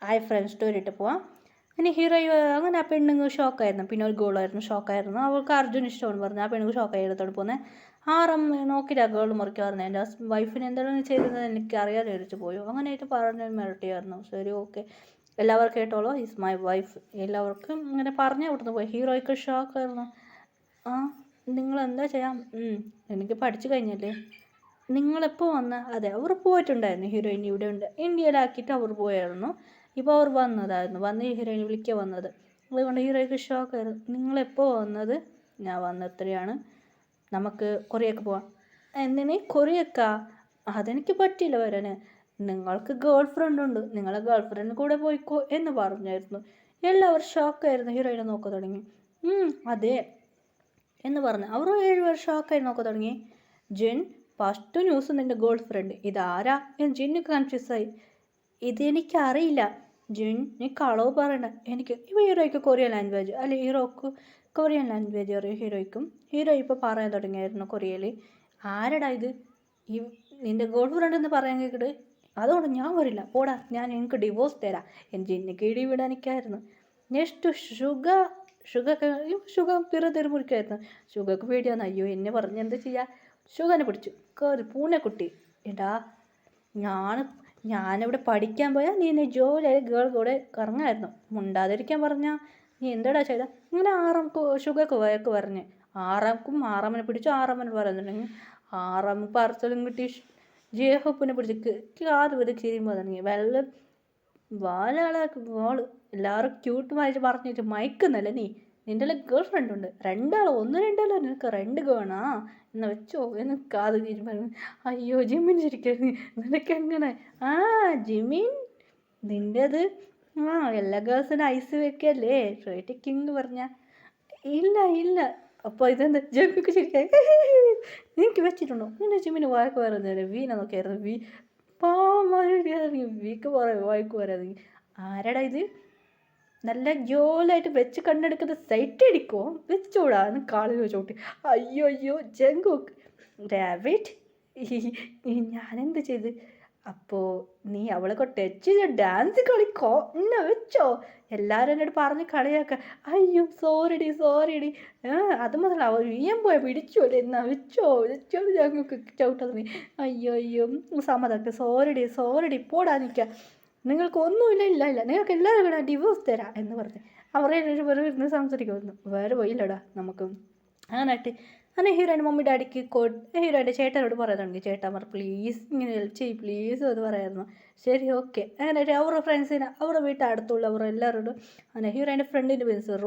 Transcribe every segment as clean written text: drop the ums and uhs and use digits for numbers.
Hi friends story ഇട്ട് പോവാം. അങ്ങനെ ഹീറോ അങ്ങനെ ആ പെണ്ണുങ്ങൾ ഷോക്കായിരുന്നു. പിന്നെ ഒരു ഗേളായിരുന്നു ഷോക്കായിരുന്നു. അവൾക്ക് അർജുൻ ഇഷ്ടമാണ് പറഞ്ഞു. ആ പെണ്ണുങ്ങൾ ഷോക്കായി എടുത്തോണ്ട് പോകുന്നത്. നോക്കിയിട്ട് ആ ഗേൾ മുറിക്ക് പറഞ്ഞു, എൻ്റെ വൈഫിന് എന്താണ് ചെയ്തത് എനിക്ക് അറിയാതെ എടുത്ത് പോയോ അങ്ങനെയായിട്ട് പറഞ്ഞ് മിരട്ടിയായിരുന്നു. ശരി ഓക്കെ എല്ലാവർക്കും കേട്ടോളൂ, ഈസ് മൈ വൈഫ് എല്ലാവർക്കും ഇങ്ങനെ പറഞ്ഞ് അവിടുന്ന് പോയി. ഹീറോയ്ക്ക് ഷോക്കായിരുന്നു. ആ നിങ്ങളെന്താ ചെയ്യാം, എനിക്ക് പഠിച്ചു കഴിഞ്ഞല്ലേ. നിങ്ങളെപ്പോൾ വന്ന? അതെ അവർ പോയിട്ടുണ്ടായിരുന്നു. ഹീറോയിൻ ഇവിടെ ഉണ്ട്, ഇന്ത്യയിലാക്കിയിട്ട് അവർ പോയായിരുന്നു. ഇപ്പോൾ അവർ വന്ന് ഹീറോയിൻ വിളിക്കാൻ വന്നത്. അതുകൊണ്ട് ഹീറോയ്ക്ക് ഷോക്കായിരുന്നു. നിങ്ങളെപ്പോൾ വന്നത്? ഞാൻ വന്ന എത്രയാണ്, നമുക്ക് കൊറിയക്ക് പോവാം. എന്തിന് കൊറിയക്കാ? അതെനിക്ക് പറ്റില്ല വരാൻ. നിങ്ങൾക്ക് ഗേൾ ഫ്രണ്ട് ഉണ്ട്, നിങ്ങളെ ഗേൾ ഫ്രണ്ട് കൂടെ പോയിക്കോ എന്ന് പറഞ്ഞായിരുന്നു. എല്ലാവരും ഷോക്കായിരുന്നു. ഹീറോയിനെ നോക്കാൻ തുടങ്ങി. അതെ എന്ന് പറഞ്ഞു. അവർ 7 പേർ ഷോക്കായി നോക്കാൻ തുടങ്ങി. ജിൻ ഫസ്റ്റ് ന്യൂസ് നിൻ്റെ ഗേൾ ഫ്രണ്ട് ഇതാരാ എന്ന് ജിന്നു കൺഫ്യൂസായി. ഇതെനിക്കറിയില്ല ജിൻ, നീ കളവ് പറയണ്ട. എനിക്ക് ഇപ്പോൾ ഹീറോയ്ക്ക് കൊറിയൻ ലാംഗ്വേജ് അല്ലെ, ഹീറോക്ക് കൊറിയൻ ലാംഗ്വേജ് അറിയും ഹീറോയ്ക്കും. ഹീറോ ഇപ്പോൾ പറയാൻ തുടങ്ങിയായിരുന്നു കൊറിയയിൽ. ആരടാ ഇത്, ഈ നിൻ്റെ ഗേൾ ഫ്രണ്ട് എന്ന് പറയാൻ കേൾക്കിട്ട്. അതുകൊണ്ട് ഞാൻ വരില്ല, പോടാ, ഞാൻ എനിക്ക് ഡിവോഴ്സ് തരാം. എൻ്റെ ജിന്നിക്ക് ഇടി വിടാനിക്കായിരുന്നു. നെക്സ്റ്റ് ഷുഗ തിരു മുറിക്കായിരുന്നു. ഷുഗക്ക് പേടിയാണ്. അയ്യോ എന്നെ പറഞ്ഞ് എന്താ ചെയ്യുക. ഷുഗനെ പിടിച്ചു കയറി പൂനെക്കുട്ടി. എടാ ഞാനിവിടെ പഠിക്കാൻ പോയാൽ നീ എന്നെ ജോലിയായി ഗേൾ കൂടെ കറങ്ങായിരുന്നു. മുണ്ടാതിരിക്കാൻ പറഞ്ഞാൽ നീ എന്താടാ ചെയ്ത. ഇങ്ങനെ ഷുഗക്ക് വയക്ക് പറഞ്ഞ് ആറാമനെ പിടിച്ചു. ആറാമനെ പറയുന്നുണ്ടെങ്കിൽ ആറാം പാർസലും കിട്ടി. ജേഹപ്പിനെ പിടിച്ച് കാത് വരെ ചെയ്യുമ്പോൾ തുടങ്ങി. വെള്ളം വാലാളാക്കി വാള് എല്ലാവരും ക്യൂട്ടുമായിട്ട് പറഞ്ഞിട്ട് മയക്കുന്നല്ലേ നീ. നിൻ്റെ ഗേൾ ഫ്രണ്ട് ഉണ്ട്, രണ്ടാളോ രണ്ടാളോ നിനക്ക് 2 ഗേണാ എന്നാ വെച്ചോ എന്ന് കാത് തീരുമാനം. അയ്യോ ജിമ്മിൻ ശരിക്കും നിനക്കെങ്ങനെ? ജിമ്മിൻ നിൻ്റെത് എല്ലാ ഗേൾസിനും ഐസ് വെക്കല്ലേ റേറ്റ് കിങ് പറഞ്ഞ. ഇല്ല അപ്പോൾ ഇതെന്താ ജമ്മിക്ക് ശരിക്കും നിനക്ക് വെച്ചിട്ടുണ്ടോ? നിന്റെ ജിമ്മിന് വായ്ക്ക് പറയുന്നത് വീന നോക്കിയായിരുന്നു. വീക്ക് വായ്ക്ക് പറയാതെ. ആരടാ ഇത് നല്ല ജോലായിട്ട് വെച്ച് കണ്ടെടുക്കുന്ന സൈറ്റ് അടിക്കോ വെച്ചോടാ എന്ന് കാളിൽ വെച്ചോട്ടി. അയ്യോ ജങ്കുക്ക് ഡേവിഡ് ഞാനെന്ത് ചെയ്ത്? അപ്പോൾ നീ അവളെ ടച്ച് ചെയ്ത് ഡാൻസ് കളിക്കോ എന്നാ വെച്ചോ. എല്ലാവരും എന്നോട് പറഞ്ഞ് കളിയാക്ക. അയ്യോ സോറിടി അത് മുതൽ അവ വീയം പോയ പിടിച്ചോല്ലേ എന്നാ വെച്ചോ ഞങ്ങൾക്ക് ചവിട്ടാ. അയ്യോ സമ്മതം സോറിടി പോടാ നിൽക്കുക. നിങ്ങൾക്ക് ഒന്നുമില്ല നിങ്ങൾക്ക് എല്ലാവരും കൂടെ ഡിവോഴ്സ് തരാം എന്ന് പറഞ്ഞ് അവരെ ഇരുന്ന് സംസാരിക്കുമായിരുന്നു. വേറെ പോയില്ലടാ നമുക്ക് അങ്ങനെ ഹീറോയിൻ്റെ മമ്മി ഡാഡിക്ക് ഹീറോയിൻ്റെ ചേട്ടനോട് പറയുന്നുണ്ട്. ചേട്ടന്മാർ പ്ലീസ് ഇങ്ങനെ ഹെൽപ്പ് ചെയ്യും പ്ലീസ് എന്ന് പറയായിരുന്നു. ശരി ഓക്കെ അങ്ങനെ അവരുടെ ഫ്രണ്ട്സിനെ അവരുടെ വീട്ടിൽ അടുത്തുള്ള അവർ എല്ലാവരോടും അങ്ങനെ ഹീറോയിൻ്റെ ഫ്രണ്ടിൻ്റെ പേര്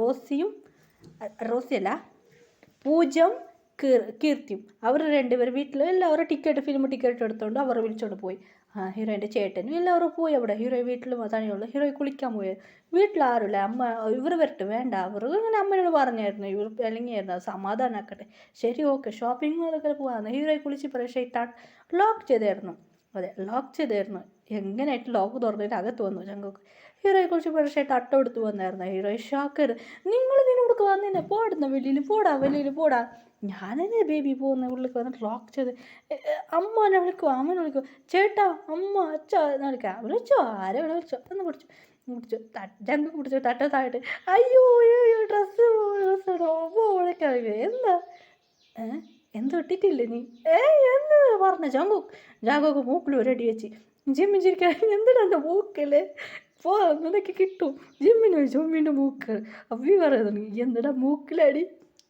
റോസിയല്ല പൂജം കീർത്തിയും അവർ 2 പേർ വീട്ടിൽ എല്ലാവരും ഫിലിം ടിക്കറ്റ് എടുത്തുകൊണ്ട് അവർ വിളിച്ചുകൊണ്ട് പോയി. ഹീറോയിൻ്റെ ചേട്ടനും എല്ലാവരും പോയി. അവിടെ ഹീറോ വീട്ടിൽ തനിയുള്ളൂ. ഹീറോ കുളിക്കാൻ പോയത്. വീട്ടിൽ ആരുമില്ല. അമ്മ ഇവർ വരട്ടെ വേണ്ട അവർ ഇങ്ങനെ അമ്മയോട് പറഞ്ഞായിരുന്നു. ഇവർ ഇറങ്ങിയായിരുന്നു സമാധാനമാക്കട്ടെ. ശരി ഓക്കെ ഷോപ്പിംഗ് മോളൊക്കെ പോകാമെന്ന് ഹീറോയെ കുളിച്ച് പക്ഷേ ലോക്ക് ചെയ്തായിരുന്നു. എങ്ങനെയായിട്ട് ലോക്ക് തുറന്നിട്ട് അകത്ത് വന്നു ചങ്കൊക്കെ. ഹീറോയെ കുറിച്ച് പക്ഷേ എടുത്ത് വന്നായിരുന്നു. Hero shocker. നിനോടൊക്കെ വന്നിന്നെ പോടുന്ന വെളിയിൽ പോടാ. ഞാനെന്നെ ബേബി പോകുന്ന ഉള്ളിൽ വന്നിട്ട് ലോക്ക് ചെയ്ത് അമ്മനെ വിളിക്കുമോ ചേട്ടാ അമ്മ അച്ഛ എന്ന് വിളിച്ചോ ആരെ വിളിച്ചോ എന്ന് പിടിച്ചു ജങ്ക് പിടിച്ചു തട്ടത്തായിട്ട്. അയ്യോ ഡ്രസ്സ് എന്താ എന്ത് ഇട്ടിട്ടില്ലേ നീ എന്ത് പറഞ്ഞ ജാഗോക്ക് മൂക്കിൽ ഒരടി വെച്ച് ജിമ്മിൻ ചിരിക്കാൻ എന്തിനാ എൻ്റെ മൂക്കല്ലേ പോ നിനക്ക് കിട്ടും. ജിമ്മിൻ്റെ മൂക്ക് അവി പറയുന്നു. എന്തിനാ മൂക്കിലടി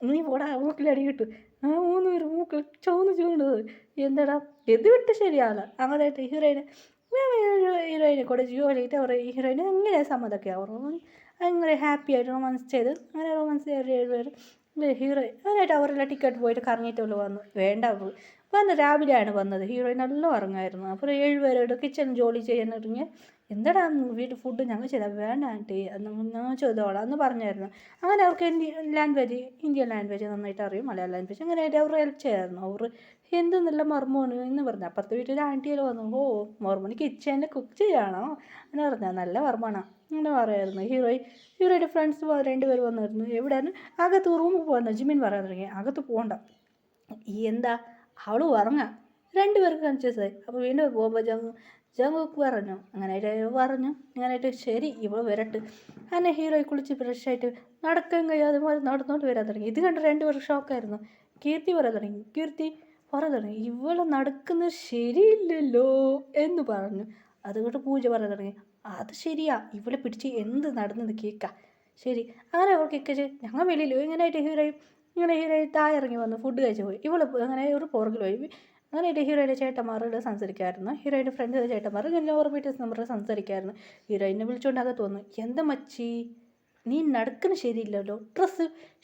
നീ പോടാ മൂക്കിലടി കിട്ടും. 3 പേര് മൂക്കിൽ ചുവന്നത് എന്താടാ ഇത് വിട്ട് ശരിയാവില്ല. അങ്ങനെയായിട്ട് ഹീറോയിനെ കൂടെ ജോലിയിട്ട് അവർ ഹീറോയിന് എങ്ങനെ സമ്മതമൊക്കെ അവർ അങ്ങനെ ഹാപ്പി ആയിട്ട് റൊമാൻസ് ചെയ്ത് അങ്ങനെ റൊമാൻസ് 7 പേര് അങ്ങനെയായിട്ട് അവരെല്ലാം ടിക്കറ്റ് പോയിട്ട് കറങ്ങിയിട്ടുള്ള വന്നു. വേണ്ട രാവിലെയാണ് വന്നത്. ഹീറോയിൻ നല്ല ഉറങ്ങായിരുന്നു. അപ്പോൾ 7 പേരോട് കിച്ചൺ ജോലി ചെയ്യാൻ ഇറങ്ങി. എന്താടാ വീട്ടിൽ ഫുഡ് ഞങ്ങൾ ചെയ്താൽ വേണ്ട ആൻറ്റി ഞാൻ ചെയ്തോളാം എന്ന് പറഞ്ഞായിരുന്നു. അങ്ങനെ അവർക്ക് ഇന്ത്യൻ ലാംഗ്വേജ് നന്നായിട്ട് അറിയും, മലയാളം ലാംഗ്വേജ്. അങ്ങനെയായിട്ട് അവർ ഹെൽപ്പ് ചെയ്യായിരുന്നു. അവർ എന്ത് നല്ല മർമ്മോണ് എന്ന് പറഞ്ഞു. അപ്പുറത്തെ വീട്ടിൽ ആൻറ്റിയിൽ വന്നു. മർമ്മോന് കിച്ചണിൽ കുക്ക് ചെയ്യാണോ എന്ന് പറഞ്ഞാൽ നല്ല മർമ്മമാണ് അങ്ങനെ പറയായിരുന്നു. ഹീറോയുടെ ഫ്രണ്ട്സ് 2 പേര് വന്നിരുന്നു. എവിടെയാണ് അകത്ത് റൂമിൽ പോകുന്നത്. ജിമ്മിൻ പറയാൻ തുടങ്ങി അകത്ത് പോകണ്ട എന്താ അവൾ ഉറങ്ങാം. 2 പേർക്ക് കൺഫ്യൂസായി. അപ്പോൾ വീണ്ടും പോകുമ്പോൾ ജങ്കുക്ക് പറഞ്ഞു. അങ്ങനെയായിട്ട് പറഞ്ഞു. അങ്ങനെയായിട്ട് ശരി ഇവൾ വരട്ട്. അങ്ങനെ ഹീറോയെ കുളിച്ച് ഫ്രഷായിട്ട് നടക്കാൻ കഴിയാതെ പോലെ നടന്നുകൊണ്ട് വരാൻ തുടങ്ങി. ഇത് കണ്ട് രണ്ടുപേരും ഷോക്കായിരുന്നു. കീർത്തി പറയാൻ തുടങ്ങി. പറയാൻ തുടങ്ങി, ഇവളെ നടക്കുന്നത് ശരിയില്ലല്ലോ എന്ന് പറഞ്ഞു. അതുകൊണ്ട് പൂജ പറയാൻ തുടങ്ങി, അത് ശരിയാ, ഇവളെ പിടിച്ച് എന്ത് നടന്നത് കേൾക്കാം. ശരി അങ്ങനെ അവൾ കേൾക്കിച്ച് ഞങ്ങൾ വെളിയിൽ ഇങ്ങനെയായിട്ട് ഹീറോയി താഴെ ഇറങ്ങി വന്ന് ഫുഡ് കഴിച്ച് പോയി. ഇവള് അങ്ങനെ ഒരു പുറകിൽ പോയി. അങ്ങനെയായിട്ട് ഹീറോയുടെ ചേട്ടന്മാരോട് സംസാരിക്കായിരുന്നു. ഹീറോയുടെ ഫ്രണ്ട് ചേട്ടന്മാർ ഇങ്ങനെ ഓർമ്മീറ്റേഴ്സ് നമ്പർ സംസാരിക്കായിരുന്നു. ഹീറോയിനെ വിളിച്ചുകൊണ്ടൊക്കെ തോന്നുന്നു, എന്താ മച്ചി നീ നടക്കുന്ന ശരിയില്ലല്ലോ,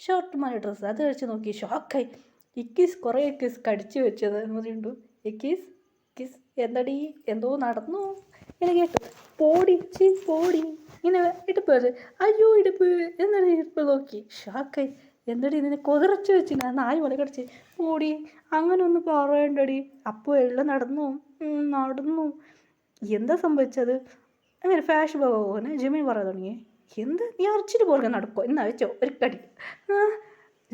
ഷോർട്ടുമായ ഡ്രസ്സ് അത് കഴിച്ച് നോക്കി. ഷോക്കായി. കുറേ കിസ് കടിച്ചു വെച്ചത് എന്ന് പറയുന്നുണ്ട്. കിസ് എന്തടി എന്തോ നടന്നു ഇങ്ങനെ കേട്ടു. പോടി ഇങ്ങനെ ഇടുപ്പ് അയ്യോ ഇടുപ്പ് എന്നടി ഇടുപ്പ് നോക്കി. ഷോക്കായി. എന്തടി നിന്നെ കൊതിറച്ച് വെച്ച് ഞാൻ നാല് പോലെ കടിച്ച്. പോടി അങ്ങനെ ഒന്ന് പറയണ്ടടി. അപ്പോൾ എല്ലാം നടന്നു. എന്താ സംഭവിച്ചത്? അങ്ങനെ ഫാഷ് പോകുന്ന ജിമിൻ പറയാൻ തുടങ്ങി. എന്ത് നീ അറച്ചിട്ട് പോലെ നടക്കുമോ എന്നാ വെച്ചോ ഒരു കടി.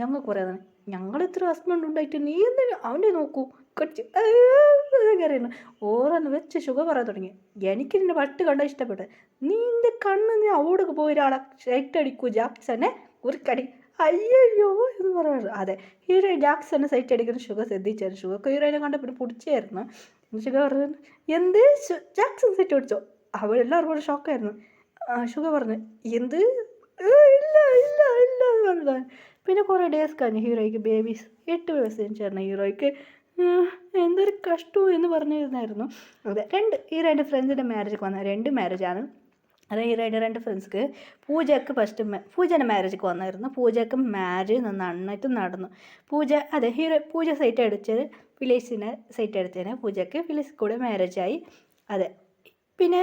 ഞങ്ങൾക്ക് പറയാതാണ്, ഞങ്ങൾ ഇത്ര ഹസ്ബൻഡ് ഉണ്ടായിട്ട് നീ എന്തിനാ അവൻ്റെ നോക്കൂ കടിച്ച് കറിയുന്നു. ഓരോന്ന് വെച്ച് ഷുഗർ പറയാൻ തുടങ്ങി. എനിക്ക് നിന്റെ പട്ട് കണ്ട ഇഷ്ടപ്പെട്ടത്. നീൻ്റെ കണ്ണ് നീ അവിടേക്ക് പോയി ഒരാളെ ഷൈറ്റ് അടിക്കൂ ജാക്സനെ ഒരു കടി. അയ്യോ എന്ന് പറയുന്നത്. അതെ ഹീറോ ജാക്സനെ സൈറ്റ് അടിക്കുന്ന ഷുഗർ ശ്രദ്ധിച്ചായിരുന്നു. ഷുഗർ ഹീറോയിനെ കണ്ട പിന്നെ പിടിച്ചായിരുന്നു. ഷുഗർ പറഞ്ഞു, എന്ത് ജാക്സൺ സൈറ്റ് അടിച്ചോ? അവരെല്ലാവരും കൂടെ ഷോക്കായിരുന്നു. ഷുഗർ പറഞ്ഞു, എന്ത് ഇല്ല എന്ന് പറഞ്ഞത്. പിന്നെ കുറേ ഡേയ്സ് കഴിഞ്ഞ് ഹീറോയ്ക്ക് ബേബീസ് 8 വയസ്സ് ചേർന്ന ഹീറോയ്ക്ക് എന്തൊരു കഷ്ടമോ എന്ന് പറഞ്ഞിരുന്നായിരുന്നു. അതെ ഹീറോയുടെ ഫ്രണ്ട്സിൻ്റെ മാരേജൊക്കെ വന്ന 2 മാരേജാണ്. അത് ഹീറോയുടെ 2 ഫ്രണ്ട്സ്ക്ക് പൂജയ്ക്ക് പൂജേൻ്റെ മാരേജൊക്കെ വന്നായിരുന്നു. പൂജയ്ക്ക് മാരേജ് നന്നായിട്ട് നടന്നു. പൂജ സൈറ്റ് അടിച്ചത് ഫിലിസിനെ സൈറ്റ് അടിച്ചതിന് പൂജയ്ക്ക് ഫിലിസ് കൂടെ മാരേജായി. അതെ പിന്നെ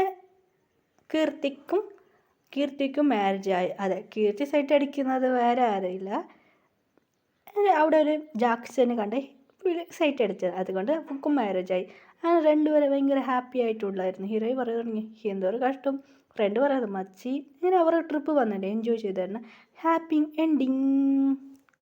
കീർത്തിക്കും മാരേജായി. അതെ കീർത്തി സൈറ്റ് അടിക്കുന്നത് വേറെ ആരുമില്ല, അവിടെ ഒരു ജാക്സനെ കണ്ട് സൈറ്റ് അടിച്ചത്, അതുകൊണ്ട് അവൾക്കും മാരേജായി. അങ്ങനെ രണ്ടുപേരെ ഭയങ്കര ഹാപ്പി ആയിട്ടുള്ളായിരുന്നു. ഹീറോയി പറയാൻ തുടങ്ങി, എന്തോ ഒരു കഷ്ടം. ഫ്രണ്ട് പറയാതെ മച്ചി ഇങ്ങനെ അവരുടെ ട്രിപ്പ് വന്നിട്ട് എൻജോയ് ചെയ്തായിരുന്നു. Happy ending.